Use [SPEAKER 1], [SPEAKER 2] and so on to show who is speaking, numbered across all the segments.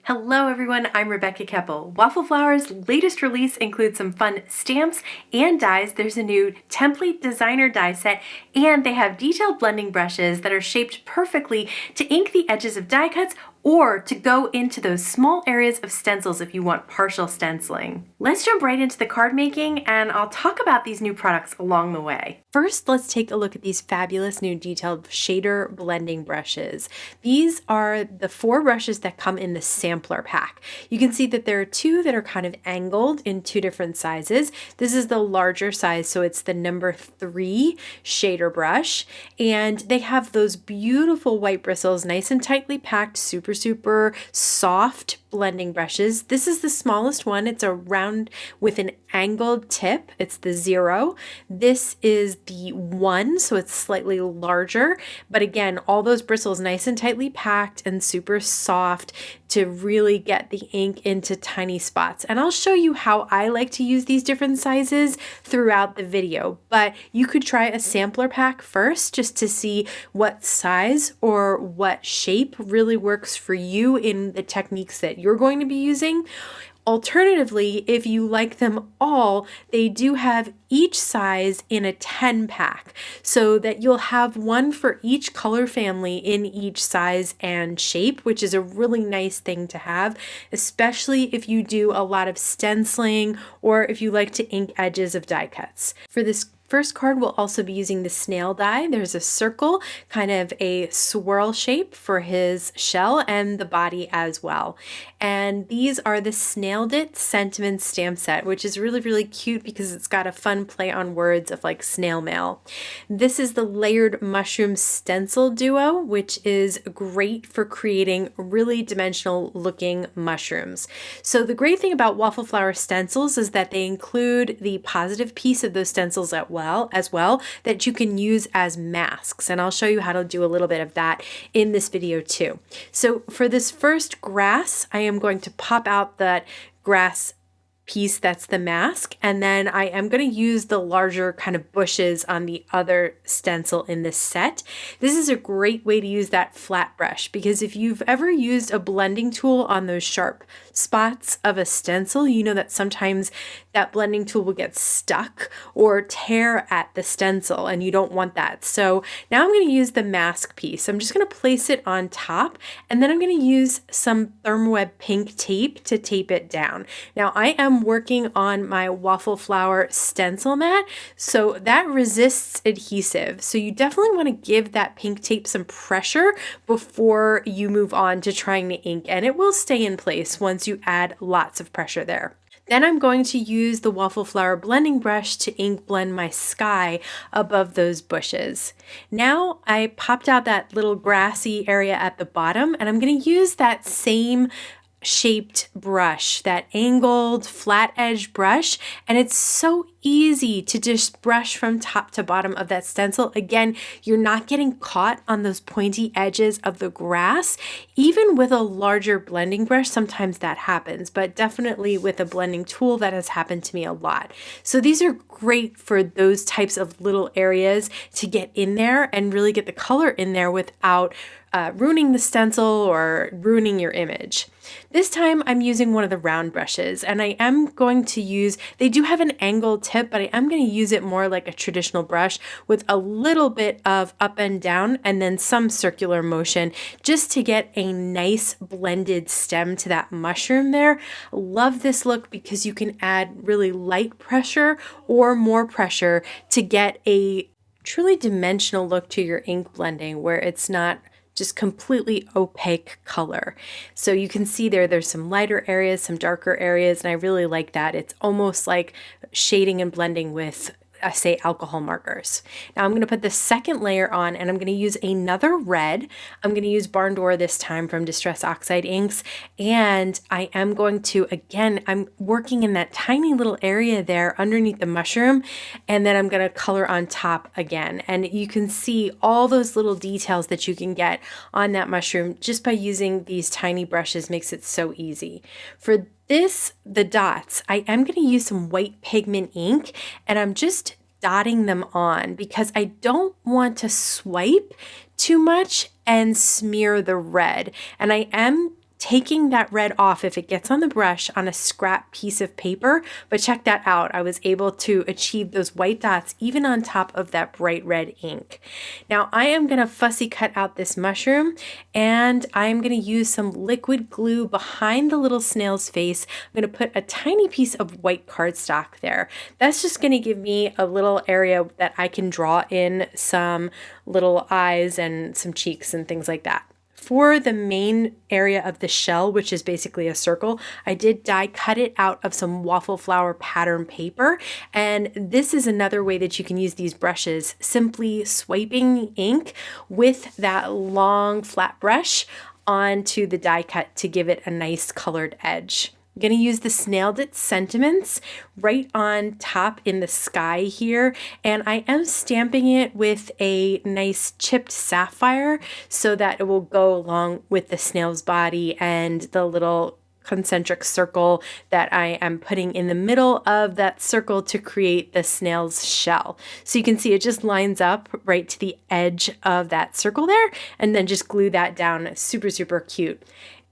[SPEAKER 1] Hello everyone, I'm Rebecca Keppel. Waffle Flower's latest release includes some fun stamps and dies. There's a new template designer die set, and they have detailed blending brushes that are shaped perfectly to ink the edges of die cuts or to go into those small areas of stencils if you want partial stenciling. Let's jump right into the card making, and I'll talk about these new products along the way. First, let's take a look at these fabulous new detailed shader blending brushes. These are the 4 brushes that come in the sampler pack. You can see that there are 2 that are kind of angled in 2 different sizes. This is the larger size, so it's the number 3 shader brush, and they have those beautiful white bristles, nice and tightly packed, super soft blending brushes. This is the smallest one. It's a round with an angled tip. It's the 0. This is the 1, so it's slightly larger. But again, all those bristles nice and tightly packed and super soft to really get the ink into tiny spots. And I'll show you how I like to use these different sizes throughout the video. But you could try a sampler pack first just to see what size or what shape really works for you in the techniques that you're going to be using. Alternatively, if you like them all, they do have each size in a 10 pack so that you'll have one for each color family in each size and shape, which is a really nice thing to have, especially if you do a lot of stenciling or if you like to ink edges of die cuts. For this first card, we'll also be using the Snail Die. There's a circle, kind of a swirl shape for his shell and the body as well. And these are the Snailed It Sentiments stamp set, which is really, really cute because it's got a fun play on words of like snail mail. This is the layered mushroom stencil duo, which is great for creating really dimensional looking mushrooms. So the great thing about Waffle Flower stencils is that they include the positive piece of those stencils as well that you can use as masks, and I'll show you how to do a little bit of that in this video too. So for this first grass, I am going to pop out that grass piece that's the mask, and then I am going to use the larger kind of bushes on the other stencil in this set. This is a great way to use that flat brush because if you've ever used a blending tool on those sharp spots of a stencil, you know that sometimes that blending tool will get stuck or tear at the stencil, and you don't want that. So now I'm going to use the mask piece. I'm just going to place it on top, and then I'm going to use some Thermoweb pink tape to tape it down. Now I am working on my Waffle Flower Stencil Mat, so that resists adhesive. So you definitely want to give that pink tape some pressure before you move on to trying to ink, and it will stay in place once you add lots of pressure there. Then I'm going to use the Waffle Flower blending brush to ink blend my sky above those bushes. Now I popped out that little grassy area at the bottom, and I'm going to use that same shaped brush, that angled flat edge brush, and it's so easy to just brush from top to bottom of that stencil. Again, you're not getting caught on those pointy edges of the grass. Even with a larger blending brush, sometimes that happens, but definitely with a blending tool, that has happened to me a lot. So these are great for those types of little areas to get in there and really get the color in there without ruining the stencil or ruining your image. This time I'm using one of the round brushes, and I am going to use, they do have an angled tip, but I am going to use it more like a traditional brush with a little bit of up and down and then some circular motion just to get a nice blended stem to that mushroom there. Love this look because you can add really light pressure or more pressure to get a truly dimensional look to your ink blending where it's not just completely opaque color. So you can see there's some lighter areas, some darker areas, and I really like that. It's almost like shading and blending with say alcohol markers. Now I'm going to put the second layer on, and I'm going to use another red. I'm going to use Barn Door this time from Distress Oxide inks, and I am going to, again, I'm working in that tiny little area there underneath the mushroom, and then I'm going to color on top again. And you can see all those little details that you can get on that mushroom just by using these tiny brushes. Makes it so easy. For the dots, I am going to use some white pigment ink, and I'm just dotting them on because I don't want to swipe too much and smear the red. And I am taking that red off if it gets on the brush on a scrap piece of paper, but check that out. I was able to achieve those white dots even on top of that bright red ink. Now I am going to fussy cut out this mushroom, and I'm going to use some liquid glue behind the little snail's face. I'm going to put a tiny piece of white cardstock there. That's just going to give me a little area that I can draw in some little eyes and some cheeks and things like that. For the main area of the shell, which is basically a circle, I did die cut it out of some Waffle Flower pattern paper. And this is another way that you can use these brushes, simply swiping ink with that long flat brush onto the die cut to give it a nice colored edge. I'm going to use the Snailed It Sentiments right on top in the sky here, and I am stamping it with a nice chipped sapphire so that it will go along with the snail's body and the little concentric circle that I am putting in the middle of that circle to create the snail's shell. So you can see it just lines up right to the edge of that circle there, and then just glue that down. Super, super cute.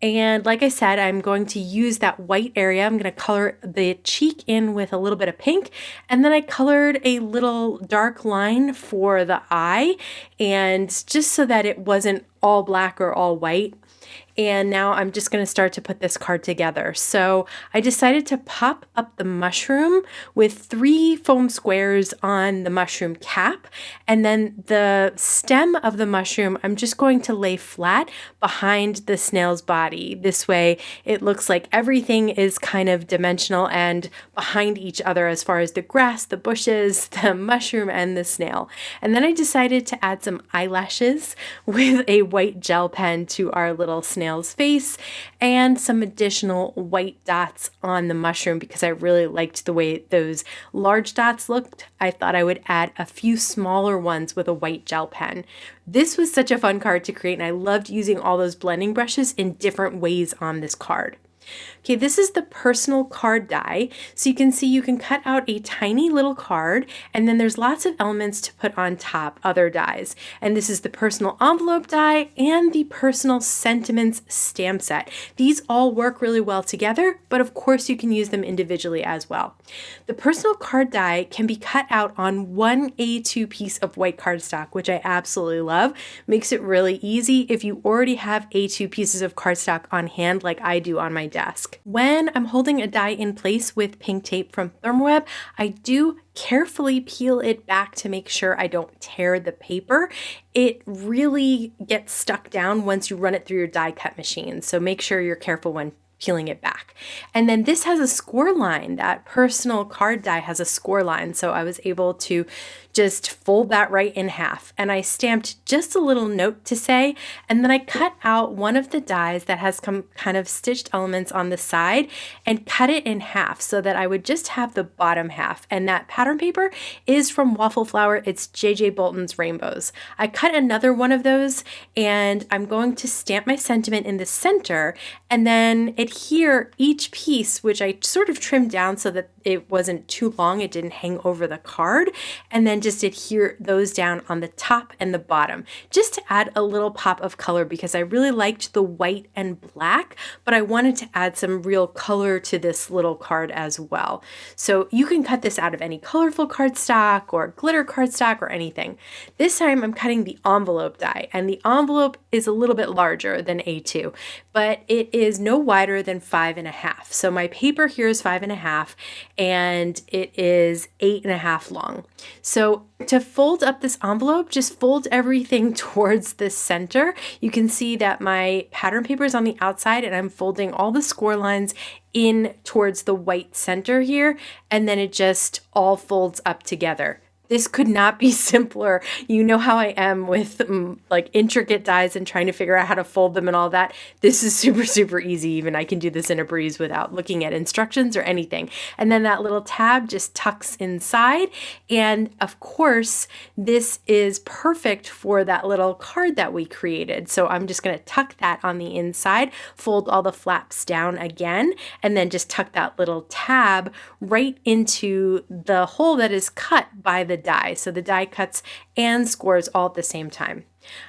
[SPEAKER 1] And like I said, I'm going to use that white area. I'm going to color the cheek in with a little bit of pink. And then I colored a little dark line for the eye, and just so that it wasn't all black or all white. And now I'm just going to start to put this card together. So I decided to pop up the mushroom with 3 foam squares on the mushroom cap. And then the stem of the mushroom, I'm just going to lay flat behind the snail's body. This way it looks like everything is kind of dimensional and behind each other as far as the grass, the bushes, the mushroom, and the snail. And then I decided to add some eyelashes with a white gel pen to our little snail's face and some additional white dots on the mushroom because I really liked the way those large dots looked. I thought I would add a few smaller ones with a white gel pen. This was such a fun card to create, and I loved using all those blending brushes in different ways on this card. Okay, this is the personal card die. So you can see you can cut out a tiny little card, and then there's lots of elements to put on top, other dies. And this is the personal envelope die and the personal sentiments stamp set. These all work really well together, but of course you can use them individually as well. The personal card die can be cut out on one A2 piece of white cardstock, which I absolutely love. Makes it really easy if you already have A2 pieces of cardstock on hand like I do on my desk. When I'm holding a die in place with pink tape from Thermoweb, I do carefully peel it back to make sure I don't tear the paper. It really gets stuck down once you run it through your die cut machine, so make sure you're careful when peeling it back. And then this has a score line. That personal card die has a score line, so I was able to just fold that right in half. And I stamped just a little note to say, and then I cut out one of the dies that has kind of stitched elements on the side and cut it in half so that I would just have the bottom half. And that pattern paper is from Waffle Flower. It's J.J. Bolton's Rainbows. I cut another one of those, and I'm going to stamp my sentiment in the center and then adhere each piece, which I sort of trimmed down so that it wasn't too long, it didn't hang over the card, and then just adhere those down on the top and the bottom, just to add a little pop of color because I really liked the white and black, but I wanted to add some real color to this little card as well. So you can cut this out of any colorful cardstock or glitter cardstock or anything. This time I'm cutting the envelope die, and the envelope is a little bit larger than A2, but it is no wider than 5.5. So my paper here is 5.5 and it is 8.5 long. So to fold up this envelope, just fold everything towards the center. You can see that my pattern paper is on the outside and I'm folding all the score lines in towards the white center here, and then it just all folds up together. This could not be simpler. You know how I am with like intricate dies and trying to figure out how to fold them and all that. This is super, super easy. Even I can do this in a breeze without looking at instructions or anything. And then that little tab just tucks inside. And of course, this is perfect for that little card that we created. So I'm just going to tuck that on the inside, fold all the flaps down again, and then just tuck that little tab right into the hole that is cut by the die. So the die cuts and scores all at the same time.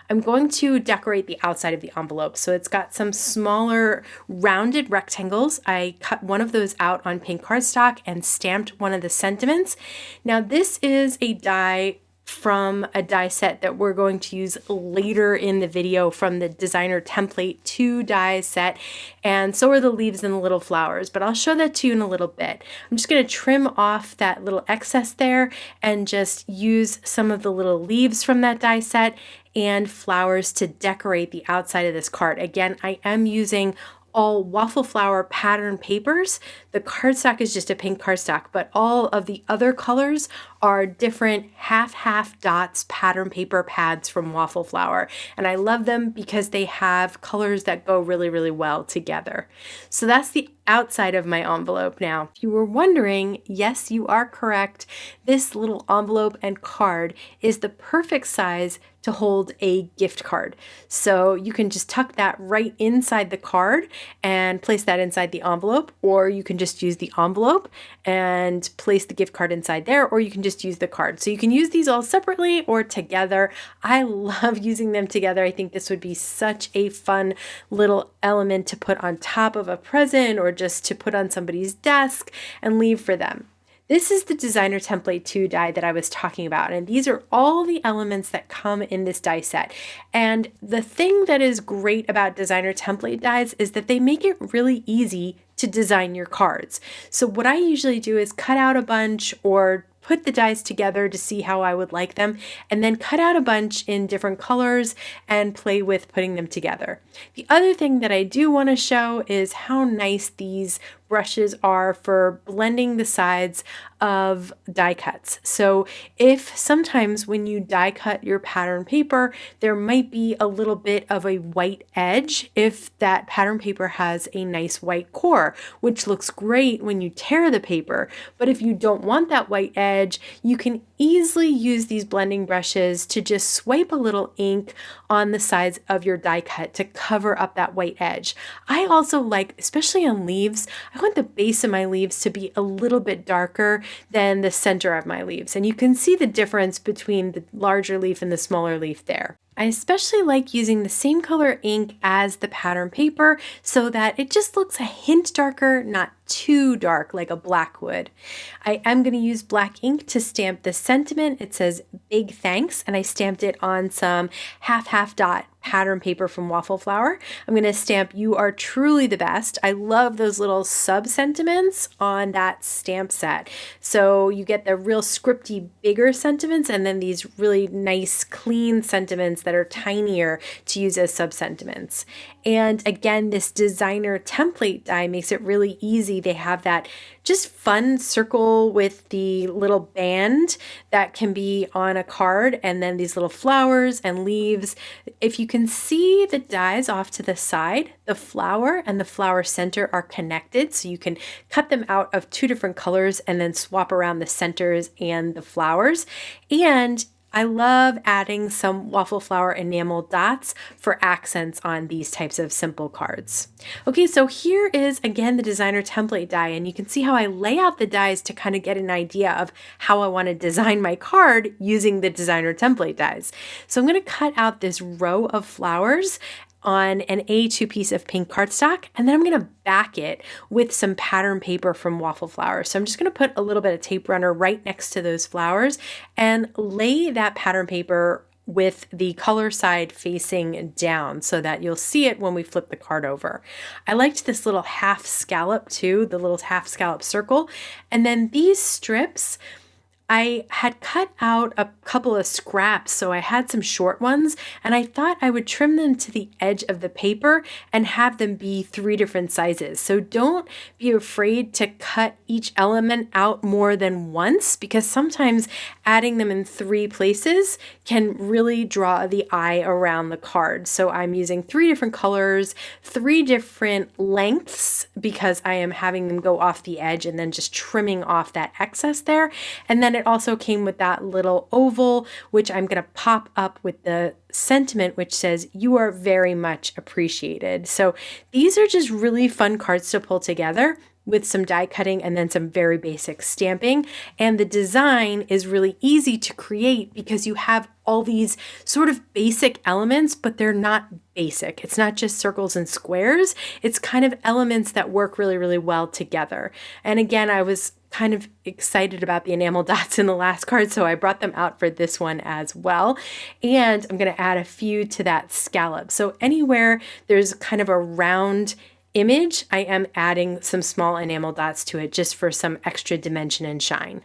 [SPEAKER 1] I'm going to decorate the outside of the envelope. So it's got some smaller rounded rectangles. I cut one of those out on pink cardstock and stamped one of the sentiments. Now this is a die from a die set that we're going to use later in the video from the designer template 2 die set, and so are the leaves and the little flowers, but I'll show that to you in a little bit. I'm just going to trim off that little excess there and just use some of the little leaves from that die set and flowers to decorate the outside of this card. Again, I am using all Waffle Flower pattern papers. The cardstock is just a pink cardstock, but all of the other colors are different half dots pattern paper pads from Waffle Flower. And I love them because they have colors that go really well together. So that's the outside of my envelope. Now, if you were wondering, yes, you are correct. This little envelope and card is the perfect size to hold a gift card. So you can just tuck that right inside the card and place that inside the envelope, or you can just use the envelope and place the gift card inside there, or you can just use the card. So you can use these all separately or together. I love using them together. I think this would be such a fun little element to put on top of a present or just to put on somebody's desk and leave for them. This is the designer template 2 die that I was talking about, and these are all the elements that come in this die set. And the thing that is great about designer template dies is that they make it really easy to design your cards. So what I usually do is cut out a bunch or put the dies together to see how I would like them, and then cut out a bunch in different colors and play with putting them together. The other thing that I do want to show is how nice these brushes are for blending the sides of die cuts. So if sometimes when you die cut your pattern paper, there might be a little bit of a white edge if that pattern paper has a nice white core, which looks great when you tear the paper. But if you don't want that white edge, you can easily use these blending brushes to just swipe a little ink on the sides of your die cut to cover up that white edge. I also like, especially on leaves, I want the base of my leaves to be a little bit darker than the center of my leaves. And you can see the difference between the larger leaf and the smaller leaf there. I especially like using the same color ink as the pattern paper so that it just looks a hint darker, not too dark like a black would. I am going to use black ink to stamp the sentiment. It says big thanks, and I stamped it on some half dot pattern paper from Waffle Flower. I'm going to stamp you are truly the best. I love those little sub sentiments on that stamp set. So you get the real scripty bigger sentiments and then these really nice clean sentiments that are tinier to use as sub sentiments. And again, this designer template die makes it really easy. They have that just fun circle with the little band that can be on a card, and then these little flowers and leaves. If you can see the dies off to the side, the flower and the flower center are connected, so you can cut them out of 2 different colors and then swap around the centers and the flowers. And I love adding some Waffle Flower enamel dots for accents on these types of simple cards. Okay, so here is again the designer template die, and you can see how I lay out the dies to kind of get an idea of how I want to design my card using the designer template dies. So I'm going to cut out this row of flowers on an A2 piece of pink cardstock, and then I'm going to back it with some pattern paper from Waffle Flower. So I'm just going to put a little bit of tape runner right next to those flowers and lay that pattern paper with the color side facing down so that you'll see it when we flip the card over. I liked this little half scallop too, the little half scallop circle. And then these strips, I had cut out a couple of scraps, so I had some short ones, and I thought I would trim them to the edge of the paper and have them be 3 different sizes. So don't be afraid to cut each element out more than once, because sometimes adding them in 3 places can really draw the eye around the card. So I'm using 3 different colors, 3 different lengths, because I am having them go off the edge and then just trimming off that excess there. And then it also came with that little oval, which I'm going to pop up with the sentiment, which says, "You are very much appreciated." So these are just really fun cards to pull together. with some die cutting and then some very basic stamping. And the design is really easy to create because you have all these sort of basic elements, but they're not basic. It's not just circles and squares. It's kind of elements that work really, really well together. And again, I was kind of excited about the enamel dots in the last card, so I brought them out for this one as well. And I'm going to add a few to that scallop. So anywhere there's kind of a round image, I am adding some small enamel dots to it just for some extra dimension and shine.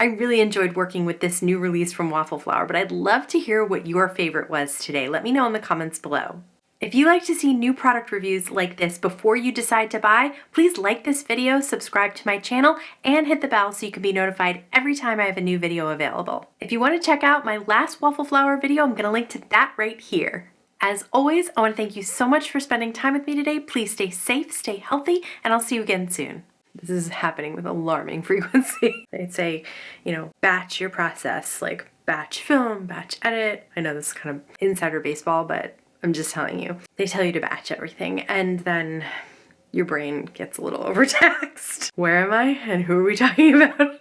[SPEAKER 1] I really enjoyed working with this new release from Waffle Flower, but I'd love to hear what your favorite was today. Let me know in the comments below. If you like to see new product reviews like this before you decide to buy, please like this video, subscribe to my channel, and hit the bell so you can be notified every time I have a new video available. If you want to check out my last Waffle Flower video, I'm going to link to that right here. As always, I want to thank you so much for spending time with me today. Please stay safe, stay healthy, and I'll see you again soon. This is happening with alarming frequency. They say, batch your process, like batch film, batch edit. I know this is kind of insider baseball, but I'm just telling you. They tell you to batch everything, and then your brain gets a little overtaxed. Where am I, and who are we talking about?